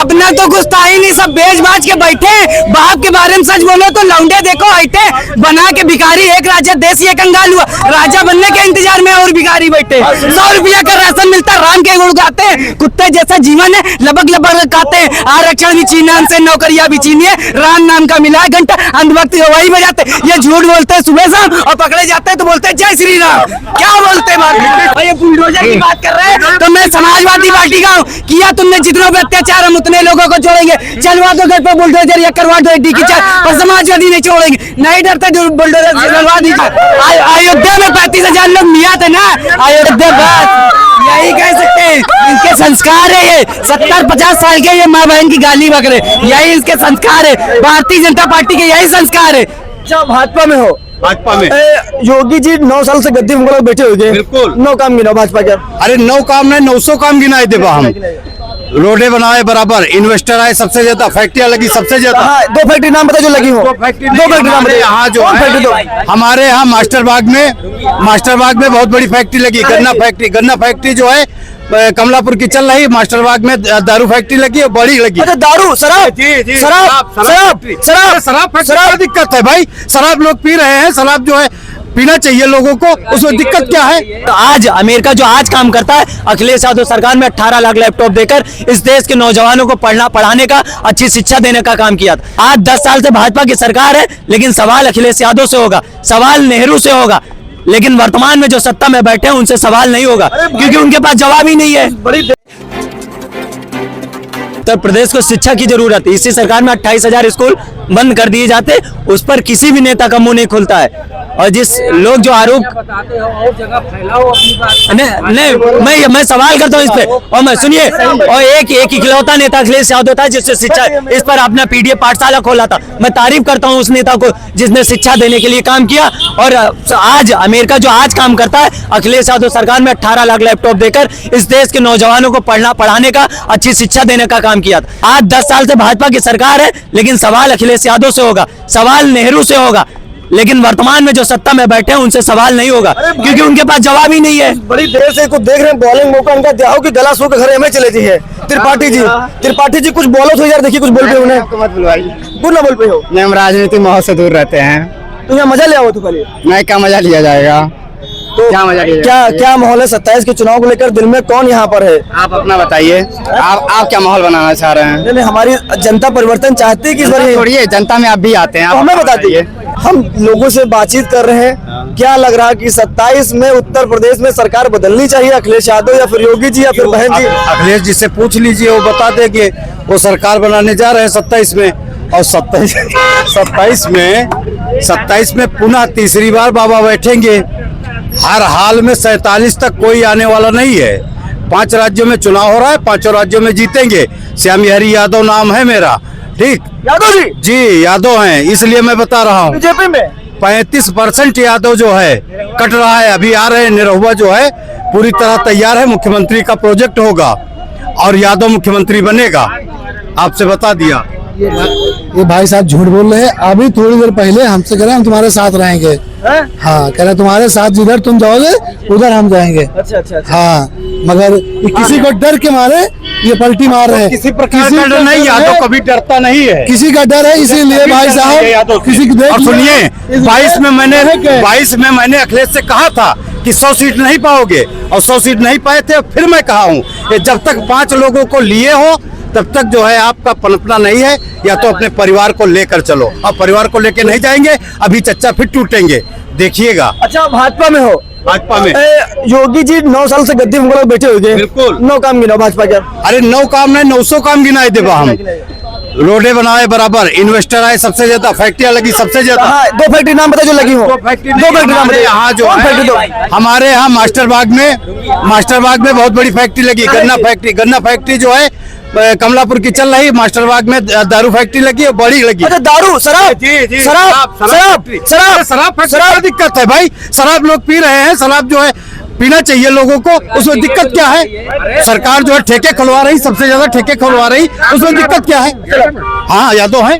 अपना तो कुछ था ही नहीं, सब बेच बाज के बैठे। बाप के बारे में सच बोलो तो लौंडे देखो हटे बना के भिखारी। एक राजा देश ये कंगाल हुआ, राजा बनने के इंतजार में और भिखारी बैठे। 100 रुपया का राशन मिलता, राम के गुण गाते। कुत्ते जैसा जीवन है, लबक लबक खाते हैं। आरक्षण भी छीना हमसे, नौकरियां भी छीनी है। राम नाम का मिला घंटा, अंधभक्त वही बजाते। ये झूठ बोलते हैं सुबह शाम और पकड़े जाते हैं तो बोलते हैं जय श्री राम। क्या बोलते हैं? और ये बुलडोजर की बात कर रहे हैं तो मैं समाजवादी पार्टी का हूँ। किया तुमने जितनों पे अत्याचार हम उतने लोगों को छोड़ेंगे। चलवा दो घर पर बुलडोजर या करवा दो एडी की चार, पर समाजवादी नहीं छोड़ेंगे। नहीं डरते जो बुलडोजर चलवा दीजिए। अयोध्या में 35,000 लोग मिया थे ना, अयोध्या बस यही कह सकते हैं। इनके संस्कार है, ये 70-50 साल के ये माँ बहन की गाली बक रहे, यही इसके संस्कार है। भारतीय जनता पार्टी के यही संस्कार है। जब भाजपा में हो, भाजपा में योगी जी 9 साल से गद्दी में बैठे हुए, बिल्कुल 9 काम गिना भाजपा के। अरे 9 काम नहीं 900 काम गिनाए देबा हम। रोडे बनाए बराबर, इन्वेस्टर आए सबसे ज्यादा, फैक्ट्रियां लगी सबसे ज्यादा। 2 फैक्ट्री नाम बता जो लगी हो। 2 फैक्ट्री नाम बता। यहाँ जो है हमारे यहाँ मास्टर बाग में बहुत बड़ी फैक्ट्री लगी। गन्ना फैक्ट्री जो है कमलापुर की चल रही। मास्टर बाग में दारू फैक्ट्री लगी और बड़ी लगी। अच्छा दारू, शराब, जी शराब दिक्कत है भाई। शराब लोग पी रहे हैं, शराब जो है पीना चाहिए लोगों को, उसमें दिक्कत क्या है? तो आज अमेरिका जो आज काम करता है, अखिलेश यादव सरकार में 18 लाख लैपटॉप देकर इस देश के नौजवानों को पढ़ाने का, अच्छी शिक्षा देने का काम किया था। आज 10 साल से भाजपा की सरकार है, लेकिन सवाल अखिलेश यादव से होगा, सवाल नेहरू से होगा, लेकिन वर्तमान में जो सत्ता में बैठे हैं उनसे सवाल नहीं होगा, क्योंकि उनके पास जवाब ही नहीं है। उत्तर प्रदेश को शिक्षा की जरूरत है। इसी सरकार में 28,000 स्कूल बंद कर दिए जाते, उस पर किसी भी नेता का मुंह नहीं खुलता है। और जिस लोग जो आरोप नहीं, मैं सवाल करता हूँ इस पे, और मैं सुनिए, और एक इकलौता नेता अखिलेश यादव था जिससे शिक्षा, इस पर अपना पीडीएफ पाठशाला खोला था। मैं तारीफ करता हूँ उस नेता को जिसने शिक्षा देने के लिए काम किया। और आज अमेरिका जो आज काम करता है, अखिलेश यादव सरकार में 18 लाख लैपटॉप देकर इस देश के नौजवानों को पढ़ाने का, अच्छी शिक्षा देने का काम किया था। आज 10 साल से भाजपा की सरकार है, लेकिन सवाल अखिलेश यादव से होगा, सवाल नेहरू से होगा, लेकिन वर्तमान में जो सत्ता में बैठे हैं उनसे सवाल नहीं होगा, क्योंकि उनके पास जवाब ही नहीं है। बड़ी देर से कुछ देख रहे हैं, बॉलिंग मौका उनका दिया हो कि गला सो के घर में चले जी है। त्रिपाठी जी कुछ बोलो तो यार, देखिए कुछ बोल पे उन्हें मत बुलवाइए, कुछ ना बोल पे हो। हम राजनीति माहौल से दूर रहते हैं, तो यहाँ मजा लिया हो तो खाली नहीं, क्या मजा लिया जाएगा? तो क्या मजा लिया? क्या माहौल है 27 के चुनाव को लेकर? दिल में कौन यहाँ पर है? आप अपना बताइए, आप क्या माहौल बनाना चाह रहे हैं? नहीं, हमारी जनता परिवर्तन चाहती है कि इस बार छोड़िए, जनता में आप भी आते हैं, आप हमें बता दीजिए। हम लोगों से बातचीत कर रहे हैं, क्या लग रहा है कि 27 में उत्तर प्रदेश में सरकार बदलनी चाहिए, अखिलेश यादव या फिर योगी जी या फिर बहन जी? अखिलेश जी से पूछ लीजिए, वो बता देंगे। वो सरकार बनाने जा रहे हैं 27 में, और 27 में पुनः तीसरी बार बाबा बैठेंगे। हर हाल में 47 तक कोई आने वाला नहीं है। 5 राज्यों में चुनाव हो रहा है, 5 राज्यों में जीतेंगे। श्यामहरि यादव नाम है मेरा, ठीक? यादव जी यादव हैं, इसलिए मैं बता रहा हूँ। बीजेपी में 35% यादव जो है कट रहा है। अभी आ रहे हैं, निरहुआ जो है पूरी तरह तैयार है, मुख्यमंत्री का प्रोजेक्ट होगा और यादव मुख्यमंत्री बनेगा। आपसे बता दिया। ये भाई साहब झूठ बोल रहे हैं। अभी थोड़ी देर पहले हमसे कह रहे हम तुम्हारे साथ रहेंगे। हाँ, कह रहे तुम्हारे साथ जिधर तुम जाओगे उधर हम जाएंगे। अच्छा। हाँ, मगर किसी को डर के मारे ये पलटी मार रहे हैं। किसी प्रकार का डर नहीं, यादव कभी डरता नहीं है। किसी का डर है, इसीलिए भाई साहब किसी की देख। और सुनिए, 22 में मैंने अखिलेश से कहा था कि 100 सीट नहीं पाओगे, और 100 सीट नहीं पाए थे। फिर मैं कहा हूँ कि जब तक 5 लोगों को लिए हो तब तक जो है आपका पनपना नहीं है। या तो अपने परिवार को लेकर चलो, अब परिवार को लेकर नहीं जाएंगे, अभी चच्चा फिर टूटेंगे, देखिएगा। अच्छा, भाजपा में हो? भाजपा में योगी जी 9 साल से गद्दी में बैठे हुए, बिल्कुल 9 काम गिना भाजपा के। अरे 9 काम नहीं 900 काम गिनाए देबा हम। रोडे बनाए बराबर, इन्वेस्टर आए सबसे ज्यादा, फैक्ट्रियां लगी सबसे ज्यादा। 2 फैक्ट्री नाम बता जो लगी हो। 2 फैक्ट्री नाम बता। यहाँ जो है हमारे यहाँ मास्टर बाग में बहुत बड़ी फैक्ट्री लगी। गन्ना फैक्ट्री जो है कमलापुर की चल रही। मास्टर बाग में दारू फैक्ट्री लगी और बड़ी लगी। अच्छा दारू, शराब शराब दिक्कत है भाई। शराब लोग पी रहे हैं, शराब जो है पीना चाहिए लोगों को, उसमें दिक्कत क्या है? सरकार जो है ठेके खुलवा रही, सबसे ज्यादा ठेके खुलवा रही, उसमें दिक्कत क्या है? हाँ, यादव है।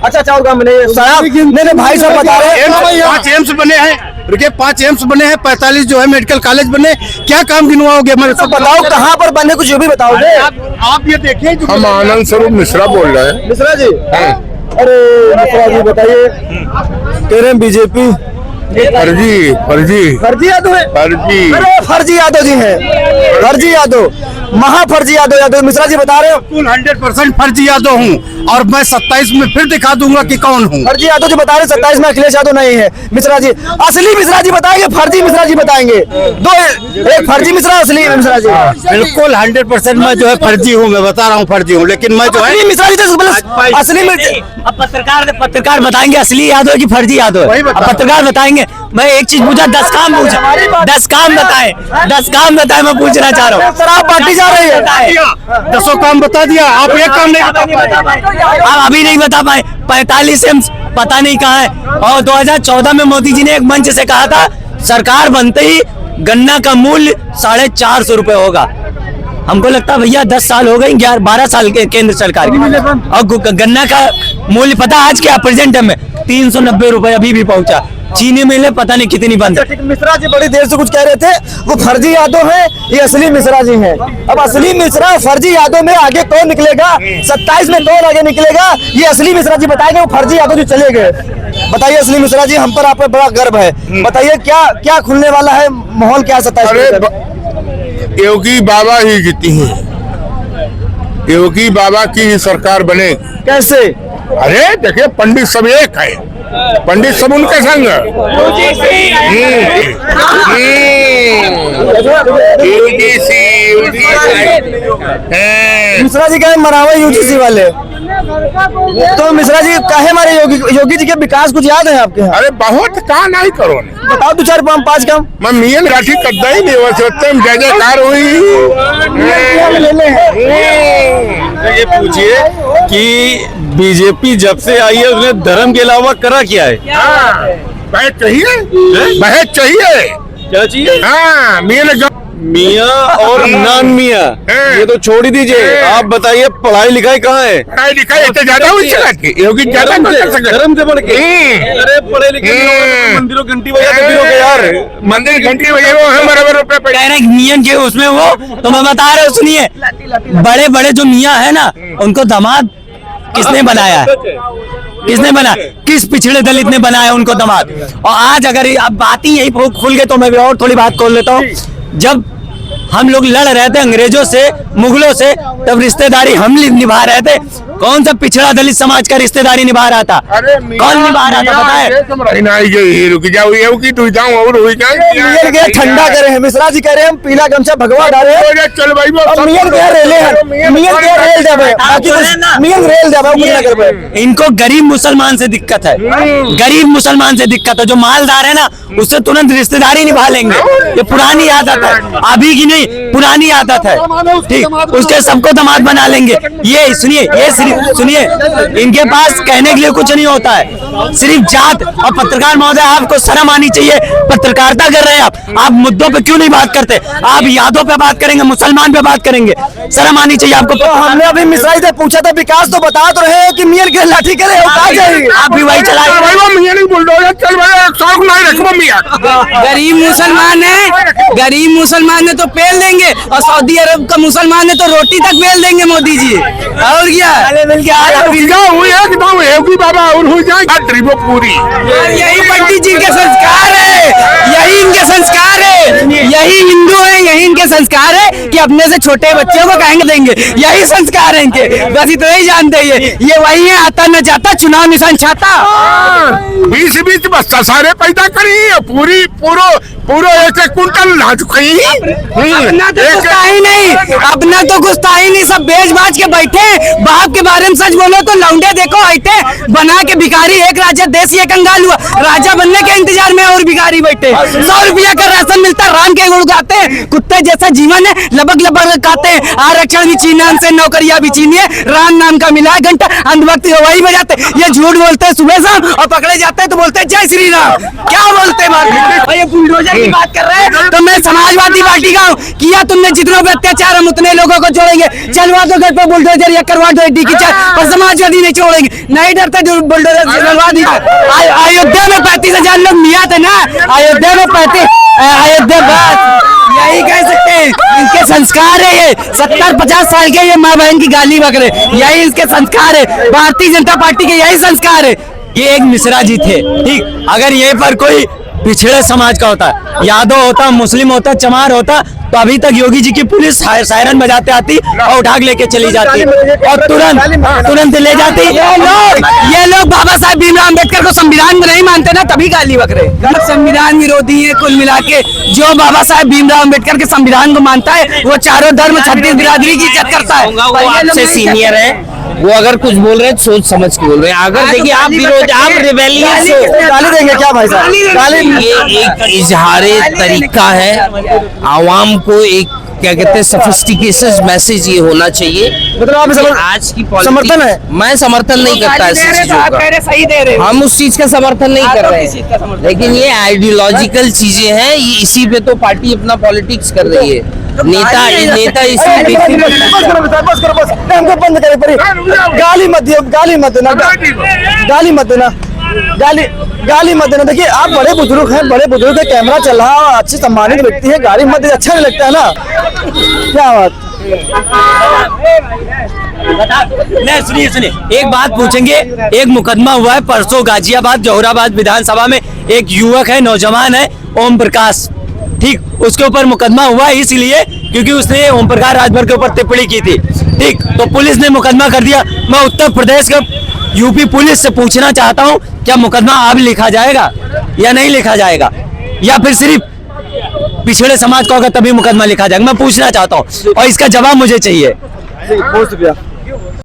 अच्छा, और काम नहीं, भाई साहब बता रहे हैं 5 एम्स बने हैं, रुके 5 एम्स बने हैं, 45 जो है मेडिकल कॉलेज बने, क्या काम गिनवाओगे? मैं तो बताओ कहाँ पर बने, कुछ ये भी बताओगे? आप ये देखिए। हम आनंद स्वरूप मिश्रा बोल रहे हैं। मिश्रा जी, अरे मिश्रा जी बताइए, कह रहे हैं बीजेपी फर्जी फर्जी यादव है। फर्जी अरे फर्जी यादव जी हैं, फर्जी यादव, महाफर्जी यादव। मिश्रा जी बता रहे हो 100% फर्जी यादव हूँ और मैं 27 में फिर दिखा दूंगा कि कौन हूँ। फर्जी यादव जी बता रहे 27 में अखिलेश यादव नहीं है। मिश्रा जी असली मिश्रा जी बताएंगे, फर्जी मिश्रा जी बताएंगे। दो, एक फर्जी मिश्रा, असली मिश्रा जी। बिल्कुल 100% मैं जो है फर्जी हूँ, मैं बता रहा हूँ फर्जी हूँ, लेकिन मैं जो है मिश्रा जी तो असली अब पत्रकार बताएंगे असली यादव की फर्जी यादव है। अब पत्रकार बताएंगे। मैं एक चीज पूछा, 10 काम पूछा, 10 काम बताए, 10 काम बताए, मैं पूछना चाह रहा हूँ। शराब पार्टी जा रही है, 10 काम बता दिया, आप एक काम नहीं बता पाए। आप अभी नहीं बता पाए। 45 एम्स पता नहीं कहाँ है। और 2014 में मोदी जी ने एक मंच से कहा था सरकार बनते ही गन्ना का मूल्य 450 रुपए होगा। हमको लगता है भैया 10 साल हो गए, 12 साल के केंद्र सरकार के, और गन्ना का मूल्य पता आज क्या प्रेजेंट में 390 रुपए अभी भी पहुंचा। चीनी मिलें पता नहीं कितनी बंद है। मिश्रा जी बड़ी देर से कुछ कह रहे थे, वो फर्जी यादव हैं, ये असली मिश्रा जी हैं। अब असली मिश्रा फर्जी यादव में आगे कौन निकलेगा, 27 में कौन आगे निकलेगा, ये असली मिश्रा जी बताएंगे। वो फर्जी यादव जो चले गए, बताइए असली मिश्रा जी, हम पर आप पर बड़ा गर्व है, बताइए क्या खुलने वाला है माहौल, क्या 27? योगी बाबा ही जीती है, योगी बाबा की ही सरकार बने। कैसे? अरे देखिए पंडित सब एक है, पंडित सब उनके संग। मिश्रा जी कहे मरावे यूजीसी वाले, तो मिश्रा जी कहे हमारे योगी जी के विकास कुछ याद है आपके? अरे बहुत कहा नहीं करो, बताओ 2 4 5 काम। मैं मियन राठी करता ही नहीं, वो सोचते जय जयकार हुई। ये पूछिए कि बीजेपी जब से आई है उसने धर्म के अलावा करा क्या है? बहस चाहिए, बहस चाहिए, क्या चाहिए? हाँ मियाँ और नान मियाँ ये तो छोड़ ही दीजिए। आप बताइए पढ़ाई लिखाई कहाँ है? पढ़ाई लिखाई इतने ज्यादा हुई योगी ज्यादा धर्म से बढ़ के। अरे पढ़े लिखे मंदिरों घंटी बजा के यार, मंदिर घंटी बजे वो है बराबर रुपए डायरेक्ट मियाँ के उसमें वो, तो मैं बता रहा हूँ सुनिए, बड़े बड़े जो मियाँ है ना उनको दामाद किसने बनाया है? किसने बनाया? किस पिछड़े दलित ने बनाया उनको दामाद? और आज अगर अब बात ही यही खुल गई तो मैं भी और थोड़ी बात खोल लेता हूँ। जब हम लोग लड़ रहे थे अंग्रेजों से, मुगलों से, तब रिश्तेदारी हम निभा रहे थे। कौन सा पिछड़ा दलित समाज का रिश्तेदारी निभा रहा था? कौन निभा रहा था बताए? ठंडा करे हैं मिश्रा जी, कह रहे हैं हम पीला गमछा भगवा डाले चल भाई इनको गरीब मुसलमान से दिक्कत है, गरीब मुसलमान से दिक्कत है। जो मालदार है ना उससे तुरंत रिश्तेदारी निभा लेंगे। ये पुरानी आदत है, अभी की नहीं, पुरानी आदत है। ठीक, उसके सबको दामाद बना लेंगे। ये सुनिए, ये सुनिए, इनके पास कहने के लिए कुछ नहीं होता है, सिर्फ जात। और पत्रकार महोदय आपको शर्म आनी चाहिए, पत्रकारिता कर रहे हैं आप मुद्दों पे क्यों नहीं बात करते? आप यादों पे बात करेंगे, मुसलमान पे बात करेंगे, शर्म आनी चाहिए आपको। तो हमने अभी मिश्रा जी से पूछा था विकास, तो बता तो रहे हो कि मियां के लाठी करे आप भी वही चलाए। गरीब मुसलमान है, गरीब मुसलमान है तो पेल देंगे, और सऊदी अरब का मुसलमान है तो रोटी तक बेल देंगे मोदी जी। और क्या बाबा और हो जाए पूरी। यही पंडित जी के संस्कार है, यही इनके संस्कार है, यही हिंदू है, यही इनके संस्कार है कि अपने से छोटे बच्चों को कहेंगे देंगे, यही संस्कार है इनके। बस इतना ही जानते हैं, ये वही है, आता न जाता चुनाव निशान छाता। 20 बस्ता सारे पैदा करी, पूरी पूरो एक कुंटल ला चुकी। अपना तो कुछ था ही नहीं, अपना तो कुछ था ही नहीं, सब बेच बाच के बैठे। बाप के बारे में सच बोलो तो लौंडे देखो हटे बना के भिखारी, एक राजा देश ये कंगाल हुआ, राजा बनने के इंतजार में और भिखारी बैठे। 100 रुपया का राशन मिलता माता राम के गुण गाते हैं, कुत्ते जैसा जीवन है, लबक लबक खाते हैं, आरक्षण भी छीना हमसे, नौकरियां भी छीनी है, राम नाम का मिला है घंटा, अंधभक्त वही बजाते, ये झूठ बोलते हैं सुबह शाम और पकड़े जाते हैं तो बोलते हैं जय श्री राम। क्या बोलते हैं और ये बुलडोजर की बात कर रहे हैं तो मैं समाजवादी पार्टी का हूँ। किया तुमने जितनों पे अत्याचार हम उतने लोगों को छोड़ेंगे, चलवा दो घर पे बुलडोजर या करवा दो एडी की चाल, पर समाजवादी नहीं छोड़ेंगे, नहीं डरते जो बुलडोजर चलवा दी। अयोध्या में 35,000 लोग मिया थे ना, अयोध्या में 35 अयोध्या बस यही कह सकते हैं, इनके संस्कार है ये 70-50 साल के ये माँ बहन की गाली बक रहे, यही इसके संस्कार है, भारतीय जनता पार्टी के यही संस्कार है। ये एक मिश्रा जी थे, ठीक, अगर ये पर कोई पिछड़े समाज का होता, यादव होता, मुस्लिम होता, चमार होता, तो अभी तक योगी जी की पुलिस सायरन बजाते आती और उठा के लेके चली जाती और तुरंत ले जाती। ये लोग बाबा साहब भीमराव अम्बेडकर को संविधान में नहीं मानते ना, तभी गाली बक रहे। संविधान विरोधी है कुल मिला के। जो बाबा साहब भीमराव अम्बेडकर के संविधान को मानता है वो चारों धर्म 36 बिरादरी की इज्जत करता है। वो आपसे सीनियर है, वो अगर कुछ बोल रहे हैं सोच समझ के बोल रहे हैं। अगर देखिए आप विरोध, आप रिबेलियस हो, गाली देंगे क्या भाई साहब? ये एक इजहारे तरीका है, आवाम को एक क्या कहते हैं सोफिस्टिकेटेड मैसेज ये होना चाहिए। मतलब आप आज की समर्थन है? मैं समर्थन नहीं करता ऐसी चीजों का, सही दे रहे हम उस चीज का समर्थन नहीं कर रहे हैं, लेकिन ये आइडियोलॉजिकल चीजें हैं, ये इसी पे तो पार्टी अपना पॉलिटिक्स कर रही है। नेता इसी बस करो हमको बंद करे पड़ी, गाली मत दियो, गाली मत देना, गाली मत देना, गाली मत देना। देखिए आप बड़े बुजुर्ग हैं, बड़े बुजुर्ग है, कैमरा चल रहा है, अच्छे सम्मानित व्यक्ति है, गाली मत दे, अच्छा नहीं लगता है ना, क्या बात। नहीं सुनिए, एक बात पूछेंगे, एक मुकदमा हुआ है परसों गाजियाबाद जौहराबाद विधानसभा में, एक युवक है, नौजवान है, ओम प्रकाश, ठीक, उसके ऊपर मुकदमा हुआ इसलिए क्योंकि उसने ओम प्रकाश राजभर के ऊपर टिप्पणी की थी, ठीक, तो पुलिस ने मुकदमा कर दिया। मैं उत्तर प्रदेश के यूपी पुलिस से पूछना चाहता हूं, क्या मुकदमा अब लिखा जाएगा या नहीं लिखा जाएगा, या फिर सिर्फ पिछड़े समाज को होगा तभी मुकदमा लिखा जाएगा? मैं पूछना चाहता हूं और इसका जवाब मुझे चाहिए। बहुत शुक्रिया।